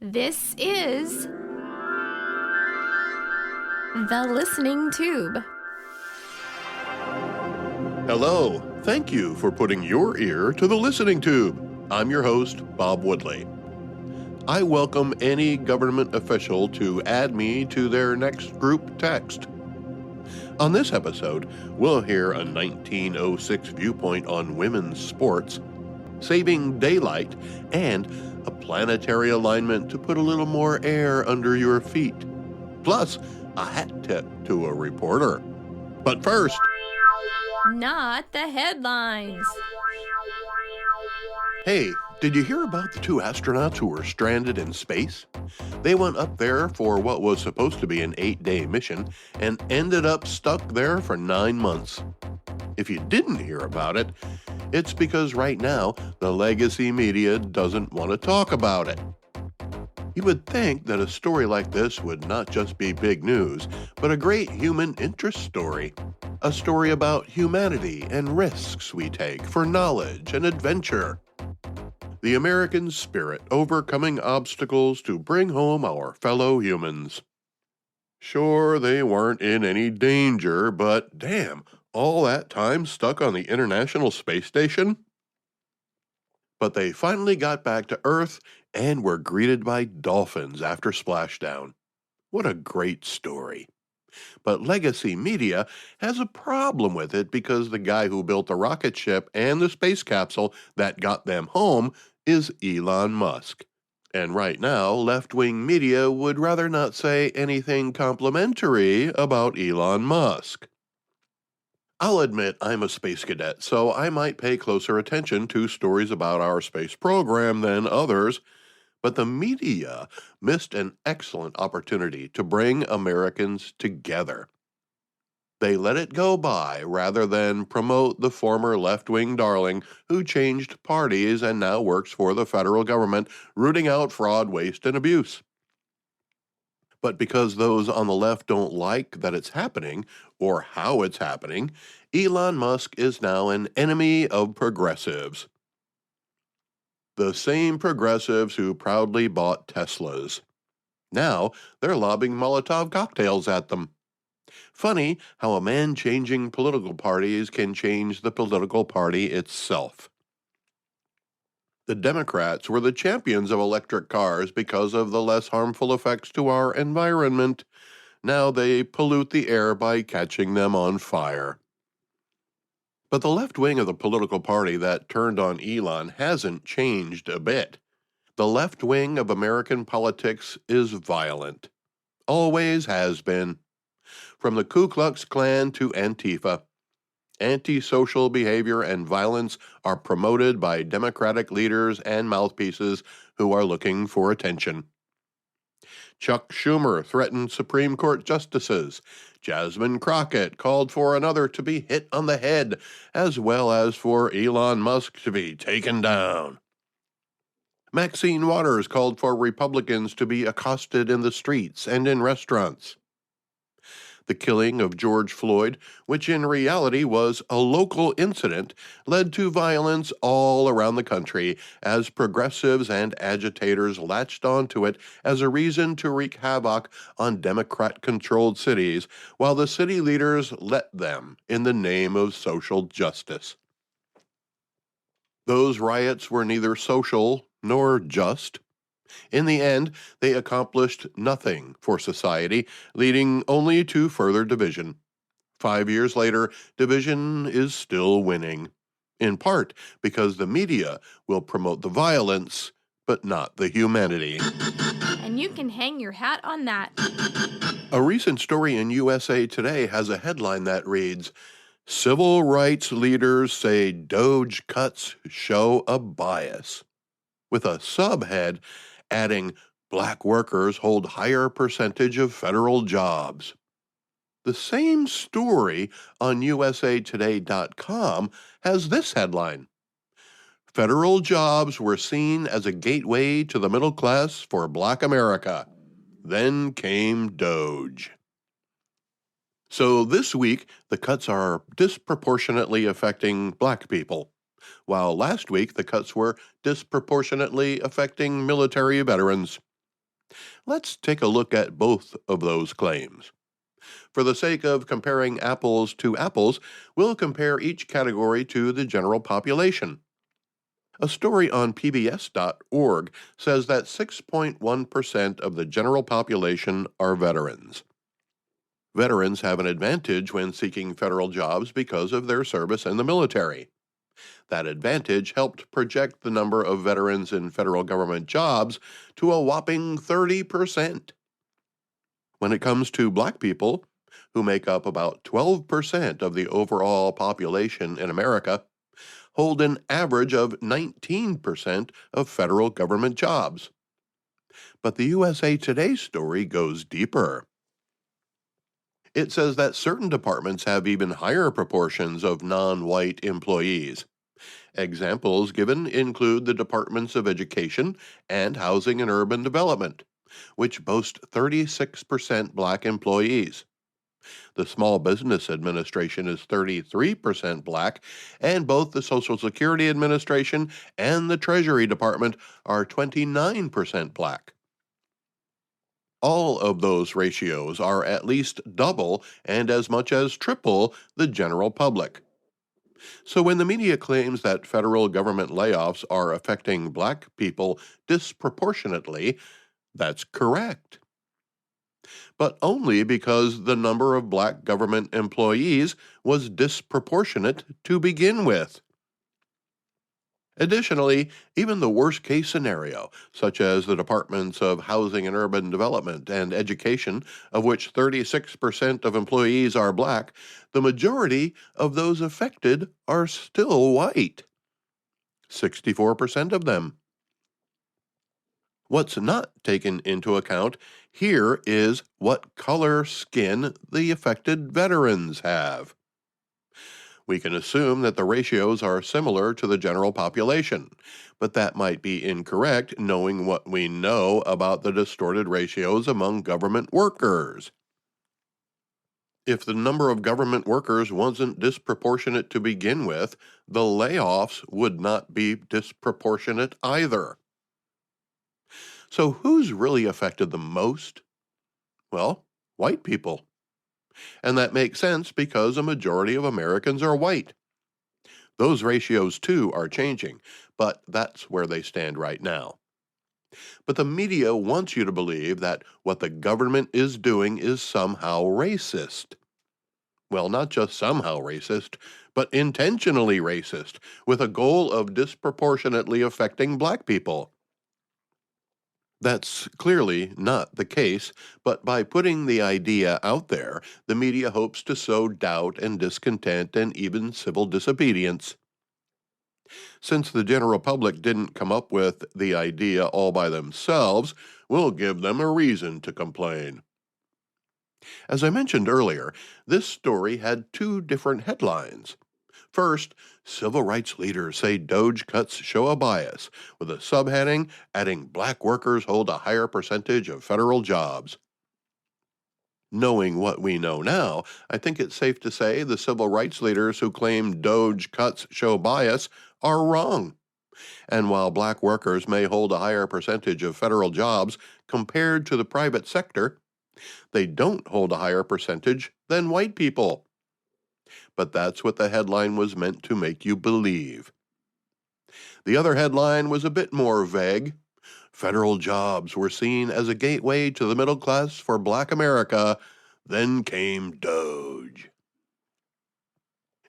This is The Listening Tube. Hello, thank you for putting your ear to the Listening Tube. I'm your host, Bob Woodley. I welcome any government official to add me to their next group text. On this episode, we'll hear a 1906 viewpoint on women's sports, saving daylight, and a planetary alignment to put a little more air under your feet. Plus, a hat tip to a reporter. But first, Not the headlines. hey, did you hear about the two astronauts who were stranded in space? They went up there for what was supposed to be an 8-day mission and ended up stuck there for 9 months. If you didn't hear about it, it's because right now the legacy media doesn't want to talk about it. You would think that a story like this would not just be big news, but a great human interest story. A story about humanity and risks we take for knowledge and adventure. The American spirit overcoming obstacles to bring home our fellow humans. Sure, they weren't in any danger, but damn, all that time stuck on the International Space Station? But they finally got back to Earth and were greeted by dolphins after splashdown. What a great story. But legacy media has a problem with it because the guy who built the rocket ship and the space capsule that got them home is Elon Musk. And right now, left-wing media would rather not say anything complimentary about Elon Musk. I'll admit I'm a space cadet, so I might pay closer attention to stories about our space program than others, but the media missed an excellent opportunity to bring Americans together. They let it go by rather than promote the former left-wing darling who changed parties and now works for the federal government, rooting out fraud, waste, and abuse. But because those on the left don't like that it's happening, or how it's happening, Elon Musk is now an enemy of progressives. The same progressives who proudly bought Teslas. Now they're lobbing Molotov cocktails at them. Funny how a man changing political parties can change the political party itself. The Democrats were the champions of electric cars because of the less harmful effects to our environment. Now they pollute the air by catching them on fire. But the left wing of the political party that turned on Elon hasn't changed a bit. The left wing of American politics is violent. Always has been. From the Ku Klux Klan to Antifa, antisocial behavior and violence are promoted by Democratic leaders and mouthpieces who are looking for attention. Chuck Schumer threatened Supreme Court justices. Jasmine Crockett called for another to be hit on the head, as well as for Elon Musk to be taken down. Maxine Waters called for Republicans to be accosted in the streets and in restaurants. The killing of George Floyd, which in reality was a local incident, led to violence all around the country as progressives and agitators latched onto it as a reason to wreak havoc on Democrat-controlled cities, while the city leaders let them in the name of social justice. Those riots were neither social nor just. In the end, they accomplished nothing for society, leading only to further division. 5 years later, division is still winning, in part because the media will promote the violence, but not the humanity. And you can hang your hat on that. A recent story in USA Today has a headline that reads, "Civil rights leaders say DOGE cuts show a bias," with a subhead adding, "Black workers hold higher percentage of federal jobs." The same story on usatoday.com has this headline, "Federal jobs were seen as a gateway to the middle class for Black America. Then came DOGE." So this week, the cuts are disproportionately affecting Black people, while last week the cuts were disproportionately affecting military veterans. Let's take a look at both of those claims. For the sake of comparing apples to apples, we'll compare each category to the general population. A story on PBS.org says that 6.1% of the general population are veterans. Veterans have an advantage when seeking federal jobs because of their service in the military. That advantage helped project the number of veterans in federal government jobs to a whopping 30%. When it comes to black people, who make up about 12% of the overall population in America, hold an average of 19% of federal government jobs. But the USA Today story goes deeper. It says that certain departments have even higher proportions of non-white employees. Examples given include the Departments of Education and Housing and Urban Development, which boast 36% black employees. The Small Business Administration is 33% black, and both the Social Security Administration and the Treasury Department are 29% black. All of those ratios are at least double and as much as triple the general public. So when the media claims that federal government layoffs are affecting black people disproportionately, that's correct. But only because the number of black government employees was disproportionate to begin with. Additionally, even the worst-case scenario, such as the Departments of Housing and Urban Development and Education, of which 36% of employees are black, the majority of those affected are still white. 64% of them. What's not taken into account here is what color skin the affected veterans have. We can assume that the ratios are similar to the general population, but that might be incorrect knowing what we know about the distorted ratios among government workers. If the number of government workers wasn't disproportionate to begin with, the layoffs would not be disproportionate either. So who's really affected the most? Well, white people. And that makes sense because a majority of Americans are white. Those ratios, too, are changing, but that's where they stand right now. But the media wants you to believe that what the government is doing is somehow racist. Well, not just somehow racist, but intentionally racist, with a goal of disproportionately affecting black people. That's clearly not the case, but by putting the idea out there, the media hopes to sow doubt and discontent and even civil disobedience. Since the general public didn't come up with the idea all by themselves, we'll give them a reason to complain. As I mentioned earlier, this story had two different headlines. First, civil rights leaders say DOGE cuts show a bias, with a subheading adding black workers hold a higher percentage of federal jobs. Knowing what we know now, I think it's safe to say the civil rights leaders who claim DOGE cuts show bias are wrong. And while black workers may hold a higher percentage of federal jobs compared to the private sector, they don't hold a higher percentage than white people. But that's what the headline was meant to make you believe. The other headline was a bit more vague. Federal jobs were seen as a gateway to the middle class for black America. Then came DOGE.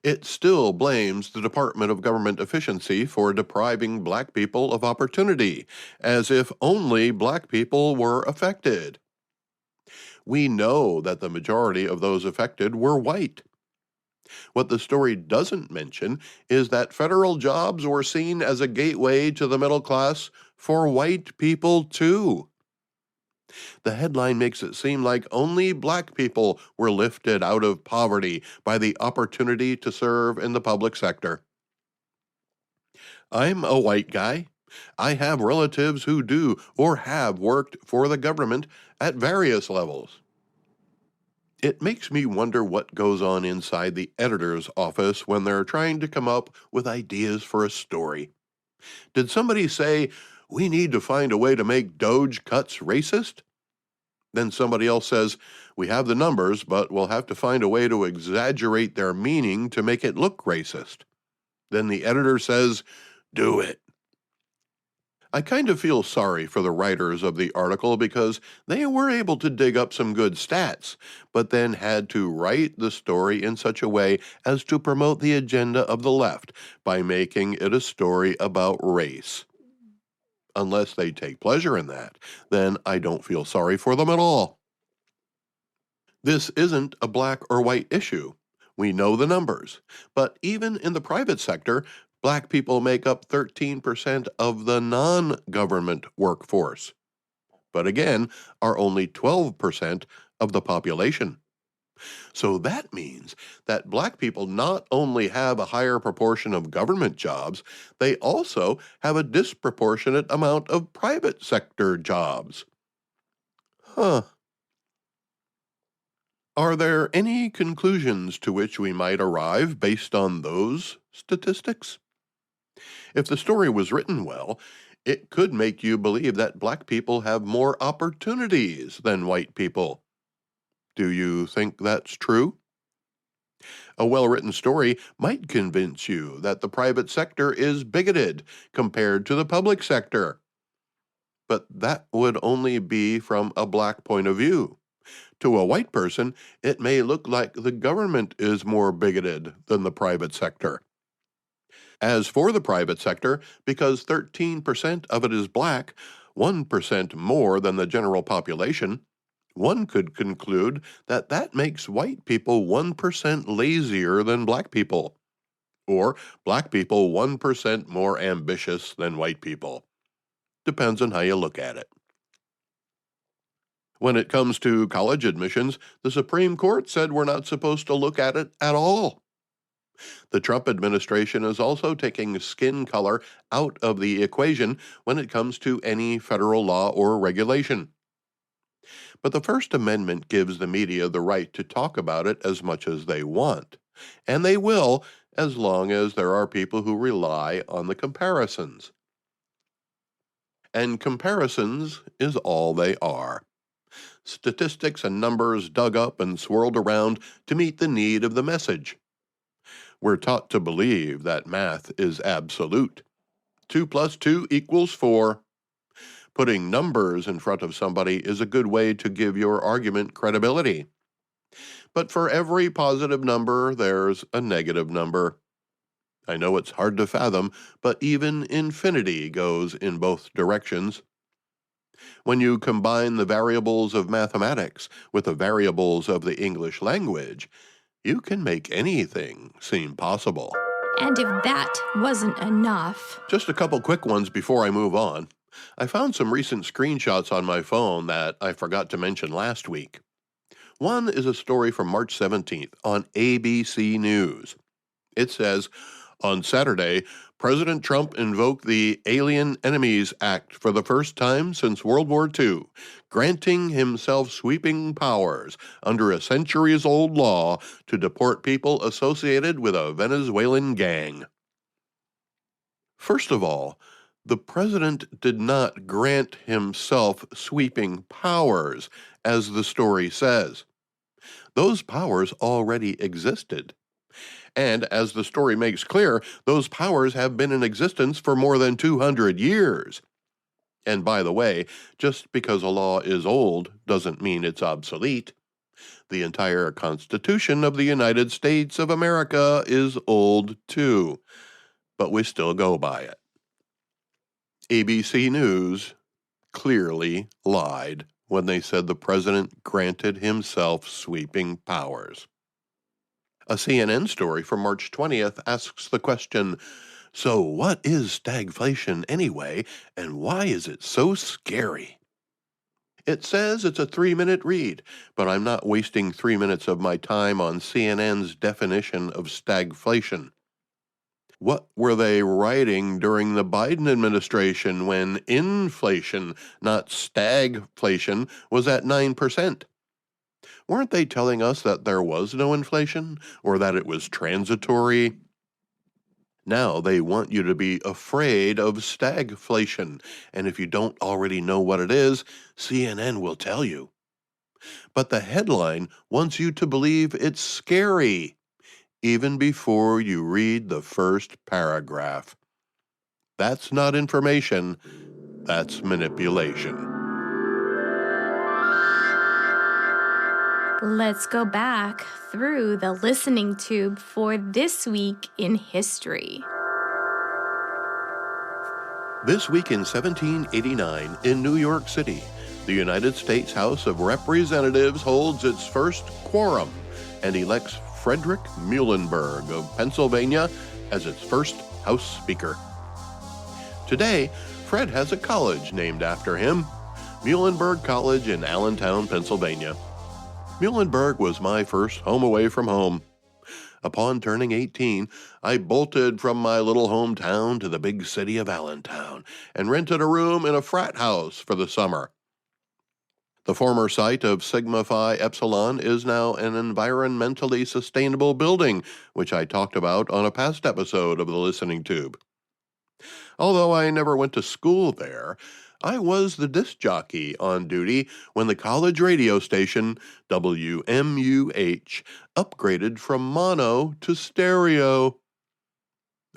It still blames the Department of Government Efficiency for depriving black people of opportunity, as if only black people were affected. We know that the majority of those affected were white. What the story doesn't mention is that federal jobs were seen as a gateway to the middle class for white people too. The headline makes it seem like only black people were lifted out of poverty by the opportunity to serve in the public sector. I'm a white guy. I have relatives who do or have worked for the government at various levels. It makes me wonder what goes on inside the editor's office when they're trying to come up with ideas for a story. Did somebody say, we need to find a way to make Doge cuts racist. Then somebody else says, we have the numbers, but we'll have to find a way to exaggerate their meaning to make it look racist. Then the editor says, do it. I kind of feel sorry for the writers of the article because they were able to dig up some good stats, but then had to write the story in such a way as to promote the agenda of the left by making it a story about race. Unless they take pleasure in that, then I don't feel sorry for them at all. This isn't a black or white issue. We know the numbers, but even in the private sector, black people make up 13% of the non-government workforce, but again, are only 12% of the population. So that means that black people not only have a higher proportion of government jobs, they also have a disproportionate amount of private sector jobs. Are there any conclusions to which we might arrive based on those statistics? If the story was written well, it could make you believe that black people have more opportunities than white people. Do you think that's true? A well-written story might convince you that the private sector is bigoted compared to the public sector. But that would only be from a black point of view. To a white person, it may look like the government is more bigoted than the private sector. As for the private sector, because 13% of it is black, 1% more than the general population, one could conclude that that makes white people 1% lazier than black people, or black people 1% more ambitious than white people. Depends on how you look at it. When it comes to college admissions, the Supreme Court said we're not supposed to look at it at all. The Trump administration is also taking skin color out of the equation when it comes to any federal law or regulation. But the First Amendment gives the media the right to talk about it as much as they want, and they will as long as there are people who rely on the comparisons. And comparisons is all they are. Statistics and numbers dug up and swirled around to meet the need of the message. We're taught to believe that math is absolute. 2 + 2 = 4. Putting numbers in front of somebody is a good way to give your argument credibility. But for every positive number, there's a negative number. I know it's hard to fathom, but even infinity goes in both directions. When you combine the variables of mathematics with the variables of the English language, you can make anything seem possible. And if that wasn't enough... Just a couple quick ones before I move on. I found some recent screenshots on my phone that I forgot to mention last week. One is a story from March 17th on ABC News. It says, on Saturday, President Trump invoked the Alien Enemies Act for the first time since World War II, granting himself sweeping powers under a centuries-old law to deport people associated with a Venezuelan gang. First of all, the president did not grant himself sweeping powers, as the story says. Those powers already existed. And as the story makes clear, those powers have been in existence for more than 200 years. And by the way, just because a law is old doesn't mean it's obsolete. The entire Constitution of the United States of America is old too, but we still go by it. ABC News clearly lied when they said the president granted himself sweeping powers. A CNN story from March 20th asks the question, so what is stagflation anyway, and why is it so scary? It says it's a 3-minute read, but I'm not wasting 3 minutes of my time on CNN's definition of stagflation. What were they writing during the Biden administration when inflation, not stagflation, was at 9%? Weren't they telling us that there was no inflation, or that it was transitory? Now they want you to be afraid of stagflation, and if you don't already know what it is, CNN will tell you. But the headline wants you to believe it's scary, even before you read the first paragraph. That's not information, that's manipulation. Let's go back through the listening tube for this week in history. This week in 1789 in New York City, the United States House of Representatives holds its first quorum and elects Frederick Muhlenberg of Pennsylvania as its first House Speaker. Today, Fred has a college named after him, Muhlenberg College in Allentown, Pennsylvania. Muhlenberg was my first home away from home. Upon turning 18, I bolted from my little hometown to the big city of Allentown and rented a room in a frat house for the summer. The former site of Sigma Phi Epsilon is now an environmentally sustainable building, which I talked about on a past episode of the Listening Tube. Although I never went to school there, I was the disc jockey on duty when the college radio station, WMUH, upgraded from mono to stereo.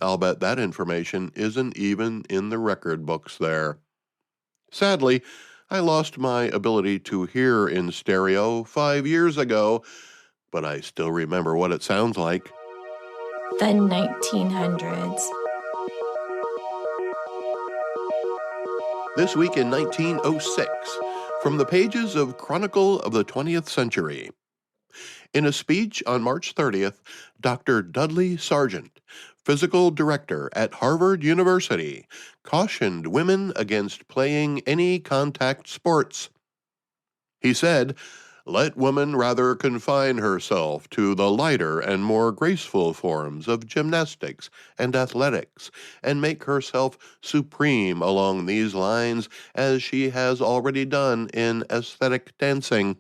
I'll bet that information isn't even in the record books there. Sadly, I lost my ability to hear in stereo 5 years ago, but I still remember what it sounds like. The 1900s. This week in 1906, from the pages of Chronicle of the 20th Century. In a speech on March 30th, Dr. Dudley Sargent, physical director at Harvard University, cautioned women against playing any contact sports. He said, "Let woman rather confine herself to the lighter and more graceful forms of gymnastics and athletics, and make herself supreme along these lines as she has already done in aesthetic dancing.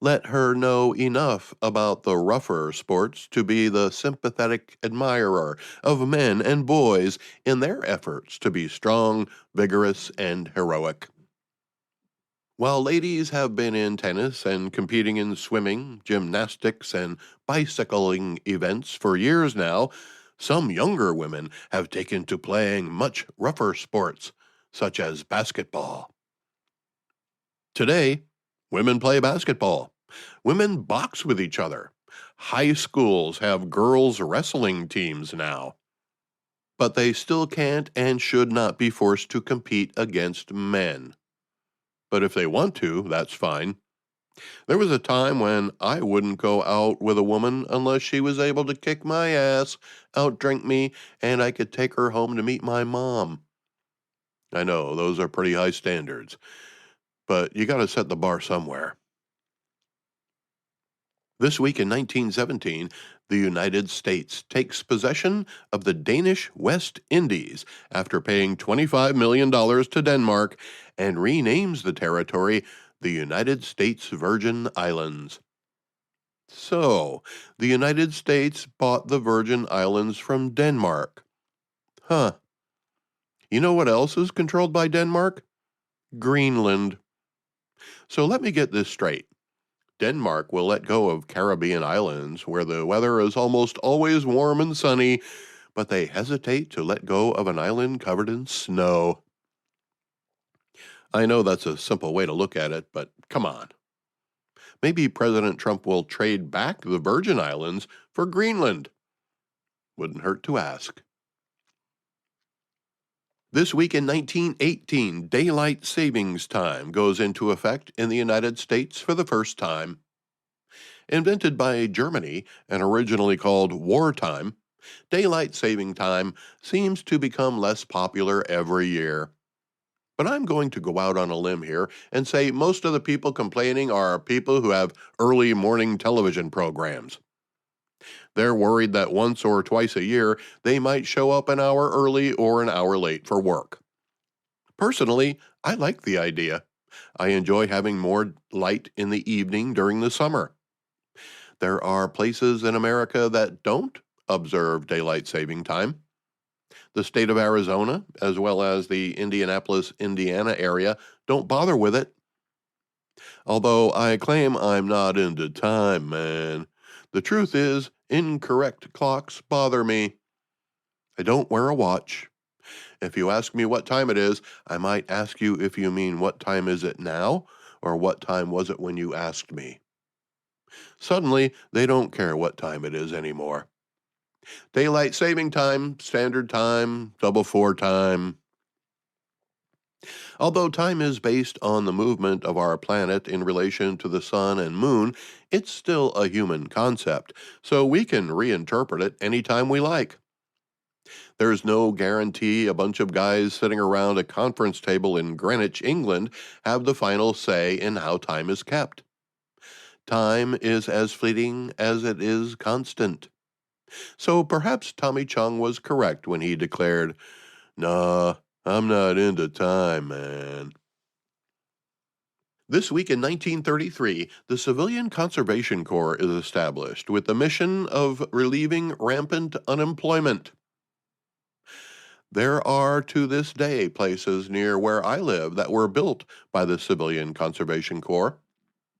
Let her know enough about the rougher sports to be the sympathetic admirer of men and boys in their efforts to be strong, vigorous, and heroic." While ladies have been in tennis and competing in swimming, gymnastics, and bicycling events for years now, some younger women have taken to playing much rougher sports, such as basketball. Today, women play basketball. Women box with each other. High schools have girls' wrestling teams now. But they still can't and should not be forced to compete against men. But if they want to, that's fine. There was a time when I wouldn't go out with a woman unless she was able to kick my ass, outdrink me, and I could take her home to meet my mom. I know, those are pretty high standards, but you got to set the bar somewhere. This week in 1917, the United States takes possession of the Danish West Indies after paying $25 million to Denmark and renames the territory the United States Virgin Islands. So, the United States bought the Virgin Islands from Denmark. Huh. You know what else is controlled by Denmark? Greenland. So let me get this straight. Denmark will let go of Caribbean islands where the weather is almost always warm and sunny, but they hesitate to let go of an island covered in snow. I know that's a simple way to look at it, but come on. Maybe President Trump will trade back the Virgin Islands for Greenland. Wouldn't hurt to ask. This week in 1918, daylight savings time goes into effect in the United States for the first time. Invented by Germany and originally called wartime, daylight saving time seems to become less popular every year. But I'm going to go out on a limb here and say most of the people complaining are people who have early morning television programs. They're worried that once or twice a year they might show up an hour early or an hour late for work. Personally, I like the idea. I enjoy having more light in the evening during the summer. There are places in America that don't observe daylight saving time. The state of Arizona, as well as the Indianapolis, Indiana area, don't bother with it. Although I claim I'm not into time, man. The truth is, incorrect clocks bother me. I don't wear a watch. If you ask me what time it is, I might ask you if you mean what time is it now, or what time was it when you asked me. Suddenly, they don't care what time it is anymore. Daylight saving time, standard time, double 4 time. Although time is based on the movement of our planet in relation to the sun and moon, it's still a human concept, so we can reinterpret it anytime we like. There's no guarantee a bunch of guys sitting around a conference table in Greenwich, England, have the final say in how time is kept. Time is as fleeting as it is constant. So perhaps Tommy Chung was correct when he declared, "Nah, I'm not into time, man." This week in 1933, the Civilian Conservation Corps is established with the mission of relieving rampant unemployment. There are to this day places near where I live that were built by the Civilian Conservation Corps.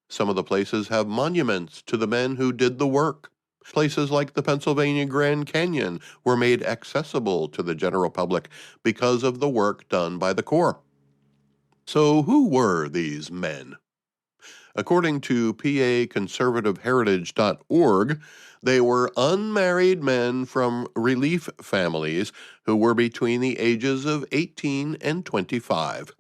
Some of the places have monuments to the men who did the work. Places like the Pennsylvania Grand Canyon were made accessible to the general public because of the work done by the Corps. So who were these men? According to paconservativeheritage.org, they were unmarried men from relief families who were between the ages of 18 and 25.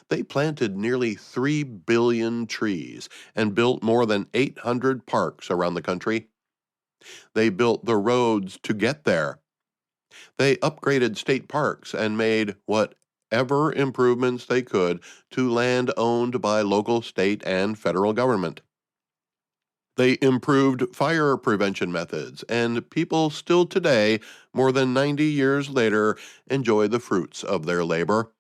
They planted nearly 3 billion trees and built more than 800 parks around the country. They built the roads to get there. They upgraded state parks and made whatever improvements they could to land owned by local, state, and federal government. They improved fire prevention methods, and people still today, more than 90 years later, enjoy the fruits of their labor.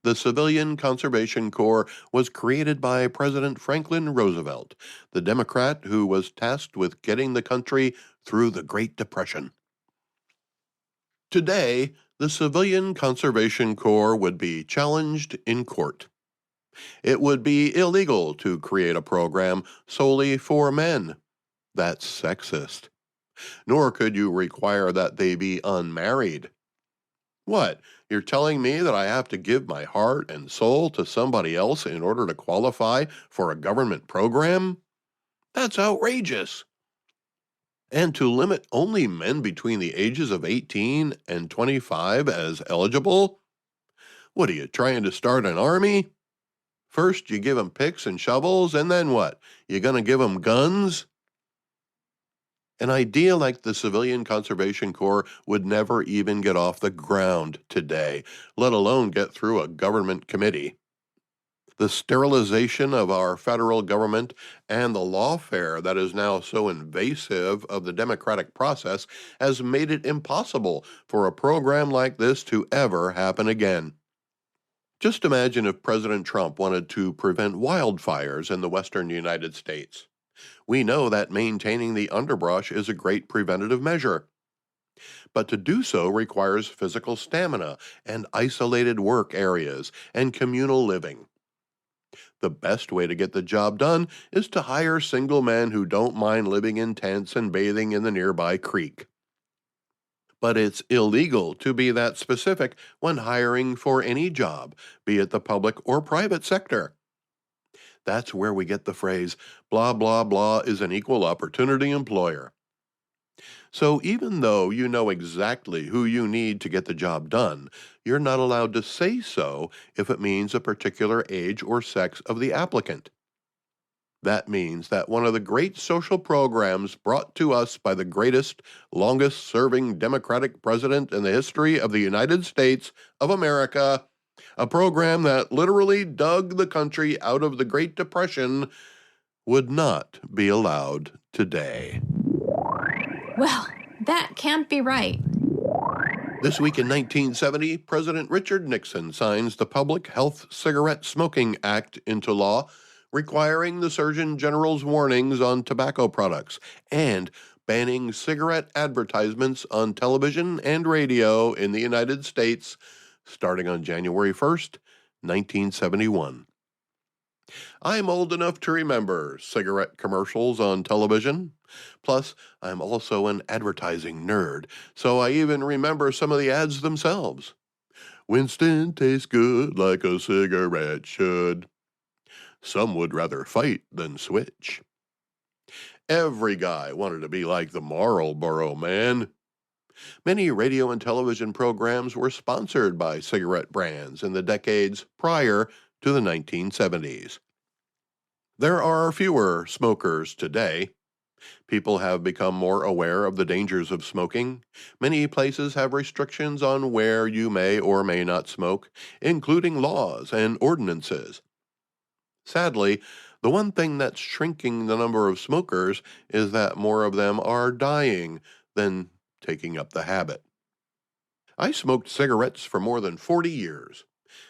The Civilian Conservation Corps was created by President Franklin Roosevelt, the Democrat who was tasked with getting the country through the Great Depression. Today, the Civilian Conservation Corps would be challenged in court. It would be illegal to create a program solely for men. That's sexist. Nor could you require that they be unmarried. What, you're telling me that I have to give my heart and soul to somebody else in order to qualify for a government program? That's outrageous. And to limit only men between the ages of 18 and 25 as eligible? What are you, trying to start an army? First you give them picks and shovels, and then what? You gonna give them guns? An idea like the Civilian Conservation Corps would never even get off the ground today, let alone get through a government committee. The sterilization of our federal government and the lawfare that is now so invasive of the democratic process has made it impossible for a program like this to ever happen again. Just imagine if President Trump wanted to prevent wildfires in the western United States. We know that maintaining the underbrush is a great preventative measure. But to do so requires physical stamina and isolated work areas and communal living. The best way to get the job done is to hire single men who don't mind living in tents and bathing in the nearby creek. But it's illegal to be that specific when hiring for any job, be it the public or private sector. That's where we get the phrase, blah, blah, blah is an equal opportunity employer. So even though you know exactly who you need to get the job done, you're not allowed to say so if it means a particular age or sex of the applicant. That means that one of the great social programs brought to us by the greatest, longest-serving Democratic president in the history of the United States of America, a program that literally dug the country out of the Great Depression, would not be allowed today. Well, that can't be right. This week in 1970, President Richard Nixon signs the Public Health Cigarette Smoking Act into law, requiring the Surgeon General's warnings on tobacco products and banning cigarette advertisements on television and radio in the United States starting on January 1st, 1971. I'm old enough to remember cigarette commercials on television. Plus, I'm also an advertising nerd, so I even remember some of the ads themselves. Winston tastes good like a cigarette should. Some would rather fight than switch. Every guy wanted to be like the Marlboro Man. Many radio and television programs were sponsored by cigarette brands in the decades prior to the 1970s. There are fewer smokers today. People have become more aware of the dangers of smoking. Many places have restrictions on where you may or may not smoke, including laws and ordinances. Sadly, the one thing that's shrinking the number of smokers is that more of them are dying than taking up the habit. I smoked cigarettes for more than 40 years.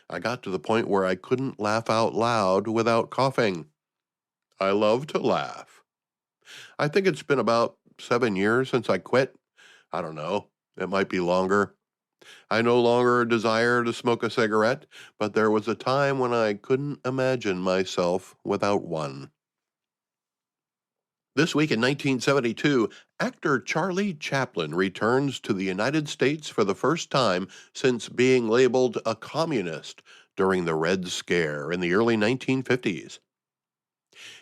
I got to the point where I couldn't laugh out loud without coughing. I love to laugh. I think it's been about 7 years since I quit. I don't know. It might be longer. I no longer desire to smoke a cigarette, but there was a time when I couldn't imagine myself without one. This week in 1972, actor Charlie Chaplin returns to the United States for the first time since being labeled a communist during the Red Scare in the early 1950s.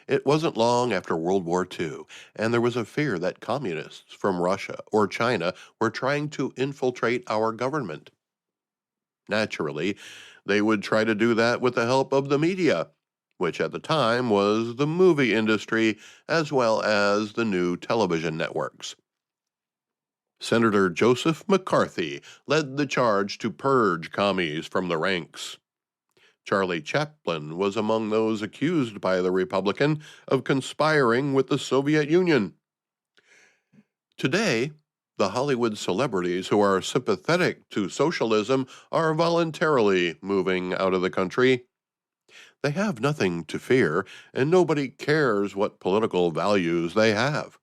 It wasn't long after World War II, and there was a fear that communists from Russia or China were trying to infiltrate our government. Naturally, they would try to do that with the help of the media, which at the time was the movie industry as well as the new television networks. Senator Joseph McCarthy led the charge to purge commies from the ranks. Charlie Chaplin was among those accused by the Republican of conspiring with the Soviet Union. Today, the Hollywood celebrities who are sympathetic to socialism are voluntarily moving out of the country. They have nothing to fear, and nobody cares what political values they have.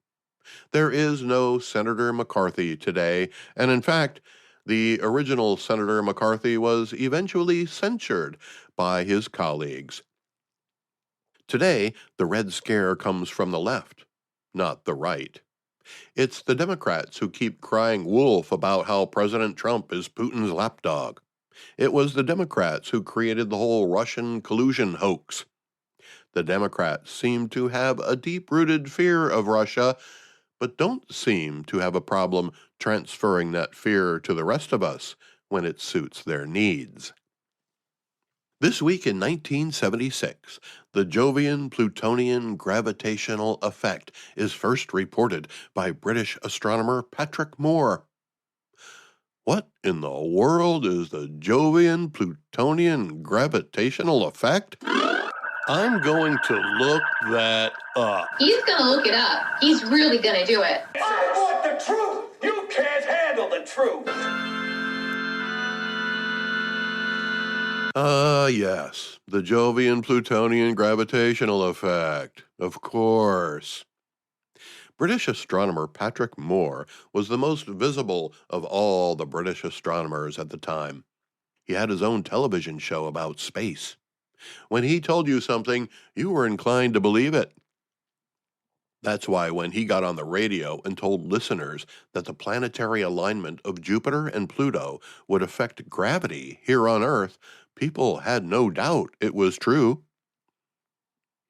There is no Senator McCarthy today, and in fact, the original Senator McCarthy was eventually censured by his colleagues. Today, the Red Scare comes from the left, not the right. It's the Democrats who keep crying wolf about how President Trump is Putin's lapdog. It was the Democrats who created the whole Russian collusion hoax. The Democrats seem to have a deep-rooted fear of Russia, but don't seem to have a problem transferring that fear to the rest of us when it suits their needs. This week in 1976, the Jovian-Plutonian gravitational effect is first reported by British astronomer Patrick Moore. What in the world is the Jovian-Plutonian gravitational effect? I'm going to look that up. He's going to look it up. He's really going to do it. I want the truth. You can't handle the truth. Yes, the Jovian-Plutonian gravitational effect. Of course. British astronomer Patrick Moore was the most visible of all the British astronomers at the time. He had his own television show about space. When he told you something, you were inclined to believe it. That's why when he got on the radio and told listeners that the planetary alignment of Jupiter and Pluto would affect gravity here on Earth, people had no doubt it was true.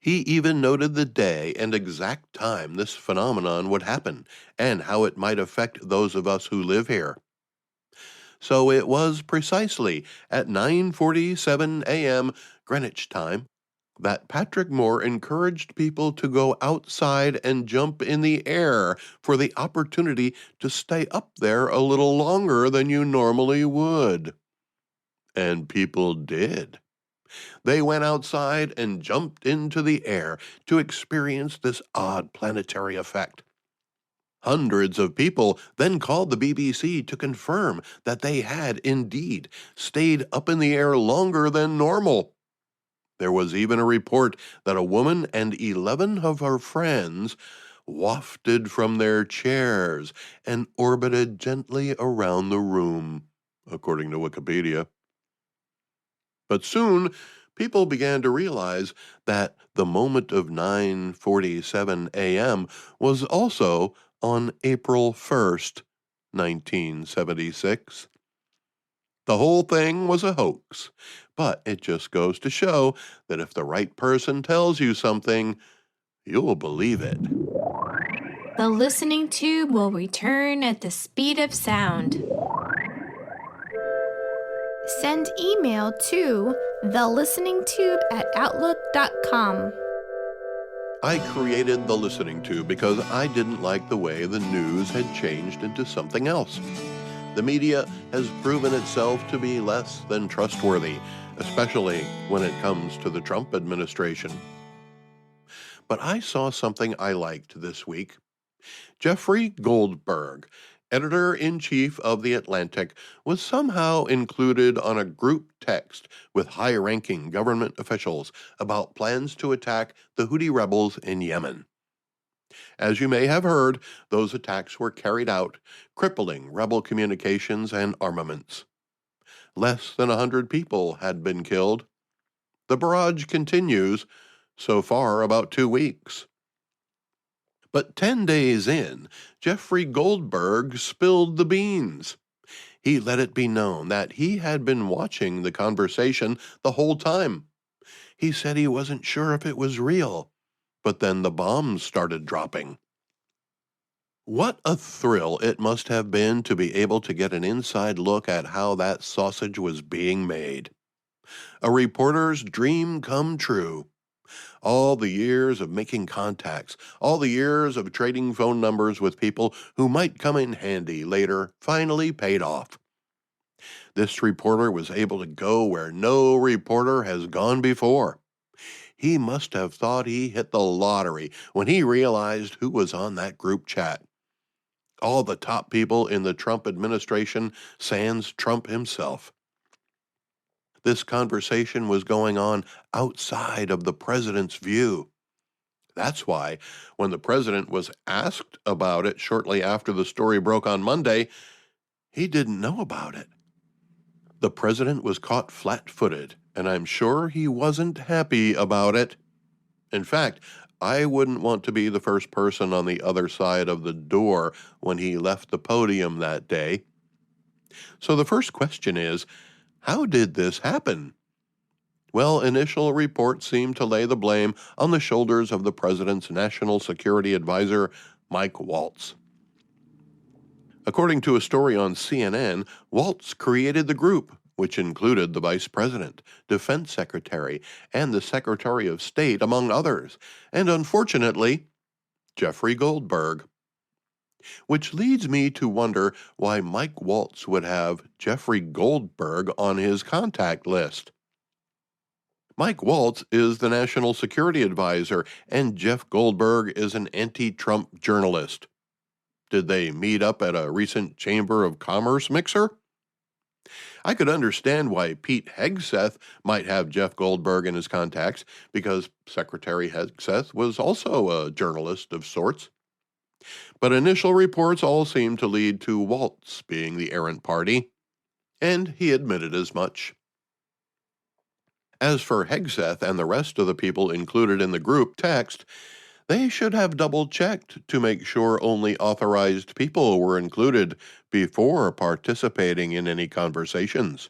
He even noted the day and exact time this phenomenon would happen and how it might affect those of us who live here. So it was precisely at 9:47 a.m. Greenwich time that Patrick Moore encouraged people to go outside and jump in the air for the opportunity to stay up there a little longer than you normally would. And people did. They went outside and jumped into the air to experience this odd planetary effect. Hundreds of people then called the BBC to confirm that they had indeed stayed up in the air longer than normal. There was even a report that a woman and 11 of her friends wafted from their chairs and orbited gently around the room, according to Wikipedia. But soon, people began to realize that the moment of 9:47 a.m. was also on April 1st, 1976. The whole thing was a hoax, but it just goes to show that if the right person tells you something, you'll believe it. The listening tube will return at the speed of sound. Send email to thelisteningtube@outlook.com. I created the listening tube because I didn't like the way the news had changed into something else. The media has proven itself to be less than trustworthy, especially when it comes to the Trump administration. But I saw something I liked this week. Jeffrey Goldberg, editor-in-chief of The Atlantic, was somehow included on a group text with high-ranking government officials about plans to attack the Houthi rebels in Yemen. As you may have heard, those attacks were carried out, crippling rebel communications and armaments. Less than 100 people had been killed. The barrage continues, so far about 2 weeks. But 10 days in, Jeffrey Goldberg spilled the beans. He let it be known that he had been watching the conversation the whole time. He said he wasn't sure if it was real, but then the bombs started dropping. What a thrill it must have been to be able to get an inside look at how that sausage was being made. A reporter's dream come true. All the years of making contacts, all the years of trading phone numbers with people who might come in handy later finally paid off. This reporter was able to go where no reporter has gone before. He must have thought he hit the lottery when he realized who was on that group chat. All the top people in the Trump administration, sans Trump himself. This conversation was going on outside of the president's view. That's why, when the president was asked about it shortly after the story broke on Monday, he didn't know about it. The president was caught flat-footed, and I'm sure he wasn't happy about it. In fact, I wouldn't want to be the first person on the other side of the door when he left the podium that day. So the first question is, how did this happen? Well, initial reports seem to lay the blame on the shoulders of the president's national security advisor, Mike Waltz. According to a story on CNN, Waltz created the group, which included the vice president, defense secretary, and the secretary of state, among others, and unfortunately, Jeffrey Goldberg. Which leads me to wonder why Mike Waltz would have Jeffrey Goldberg on his contact list. Mike Waltz is the national security advisor, and Jeff Goldberg is an anti-Trump journalist. Did they meet up at a recent Chamber of Commerce mixer? I could understand why Pete Hegseth might have Jeff Goldberg in his contacts, because Secretary Hegseth was also a journalist of sorts. But initial reports all seem to lead to Waltz being the errant party, and he admitted as much. As for Hegseth and the rest of the people included in the group text, they should have double-checked to make sure only authorized people were included before participating in any conversations.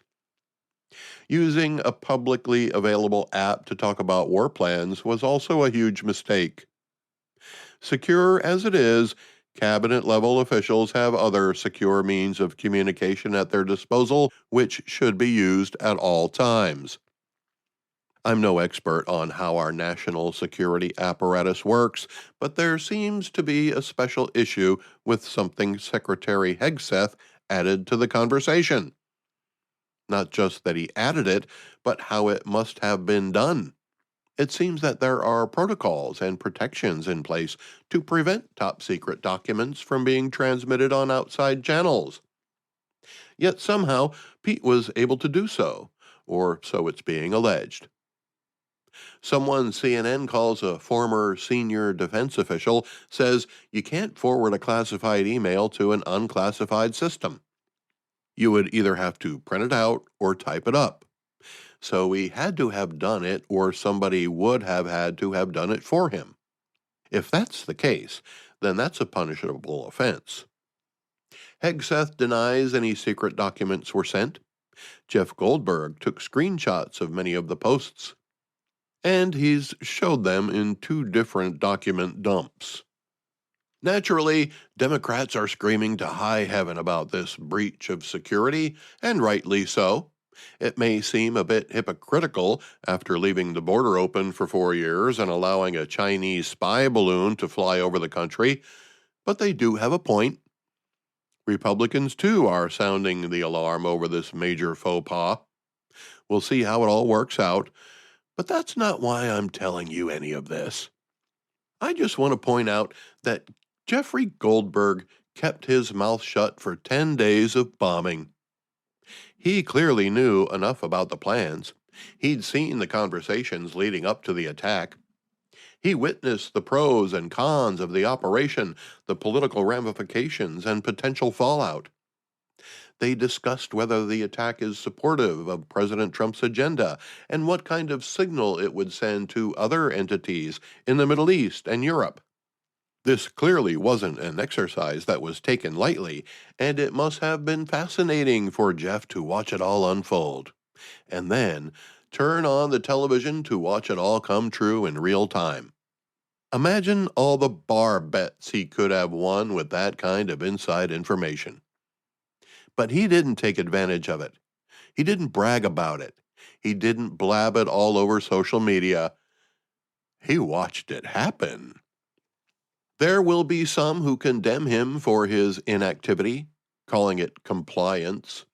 Using a publicly available app to talk about war plans was also a huge mistake. Secure as it is, cabinet-level officials have other secure means of communication at their disposal, which should be used at all times. I'm no expert on how our national security apparatus works, but there seems to be a special issue with something Secretary Hegseth added to the conversation. Not just that he added it, but how it must have been done. It seems that there are protocols and protections in place to prevent top-secret documents from being transmitted on outside channels. Yet somehow, Pete was able to do so, or so it's being alleged. Someone CNN calls a former senior defense official says you can't forward a classified email to an unclassified system. You would either have to print it out or type it up. So he had to have done it, or somebody would have had to have done it for him. If that's the case, then that's a punishable offense. Hegseth denies any secret documents were sent. Jeff Goldberg took screenshots of many of the posts, and he's showed them in 2 different document dumps. Naturally, Democrats are screaming to high heaven about this breach of security, and rightly so. It may seem a bit hypocritical after leaving the border open for 4 years and allowing a Chinese spy balloon to fly over the country, but they do have a point. Republicans, too, are sounding the alarm over this major faux pas. We'll see how it all works out, but that's not why I'm telling you any of this. I just want to point out that Jeffrey Goldberg kept his mouth shut for 10 days of bombing. He clearly knew enough about the plans. He'd seen the conversations leading up to the attack. He witnessed the pros and cons of the operation, the political ramifications, and potential fallout. They discussed whether the attack is supportive of President Trump's agenda and what kind of signal it would send to other entities in the Middle East and Europe. This clearly wasn't an exercise that was taken lightly, and it must have been fascinating for Jeff to watch it all unfold, and then turn on the television to watch it all come true in real time. Imagine all the bar bets he could have won with that kind of inside information. But he didn't take advantage of it. He didn't brag about it. He didn't blab it all over social media. He watched it happen. There will be some who condemn him for his inactivity, calling it compliance.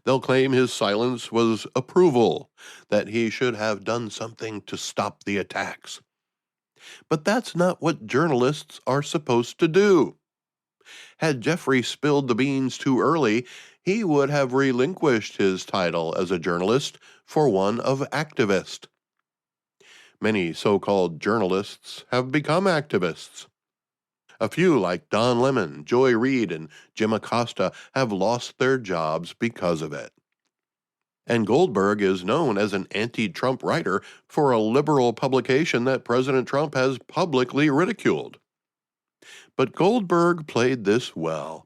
They'll claim his silence was approval, that he should have done something to stop the attacks. But that's not what journalists are supposed to do. Had Jeffrey spilled the beans too early, he would have relinquished his title as a journalist for one of activist. Many so-called journalists have become activists. A few like Don Lemon, Joy Reid, and Jim Acosta have lost their jobs because of it. And Goldberg is known as an anti-Trump writer for a liberal publication that President Trump has publicly ridiculed. But Goldberg played this well.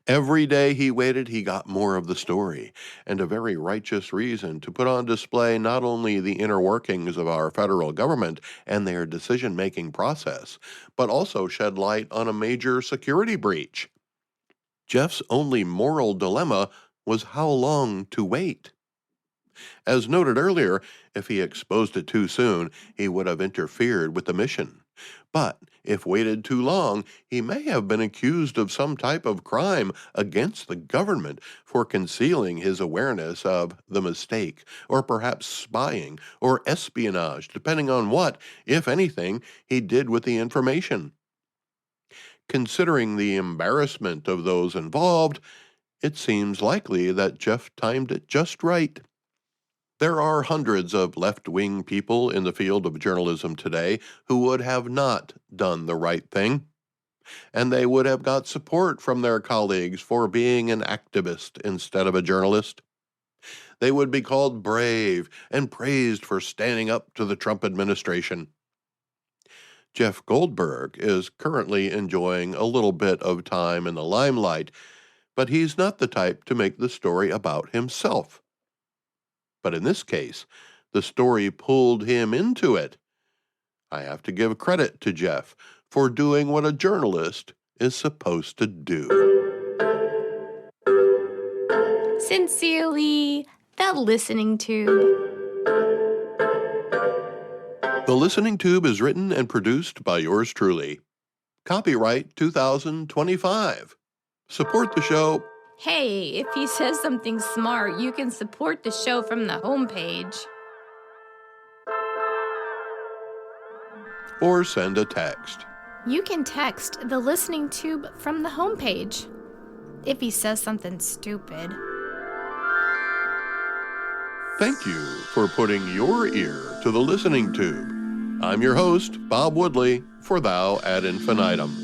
Every day he waited, he got more of the story, and a very righteous reason to put on display not only the inner workings of our federal government and their decision-making process, but also shed light on a major security breach. Jeff's only moral dilemma was how long to wait. As noted earlier, if he exposed it too soon, he would have interfered with the mission. But if waited too long, he may have been accused of some type of crime against the government for concealing his awareness of the mistake, or perhaps spying or espionage, depending on what, if anything, he did with the information. Considering the embarrassment of those involved, it seems likely that Jeff timed it just right. There are hundreds of left-wing people in the field of journalism today who would have not done the right thing, and they would have got support from their colleagues for being an activist instead of a journalist. They would be called brave and praised for standing up to the Trump administration. Jeff Goldberg is currently enjoying a little bit of time in the limelight, but he's not the type to make the story about himself. But in this case, the story pulled him into it. I have to give credit to Jeff for doing what a journalist is supposed to do. Sincerely, The Listening Tube. The Listening Tube is written and produced by yours truly. Copyright 2025. Support the show. Hey, if he says something smart, you can support the show from the homepage. Or send a text. You can text The Listening Tube from the homepage if he says something stupid. Thank you for putting your ear to the listening tube. I'm your host, Bob Woodley, for Thou ad Infinitum.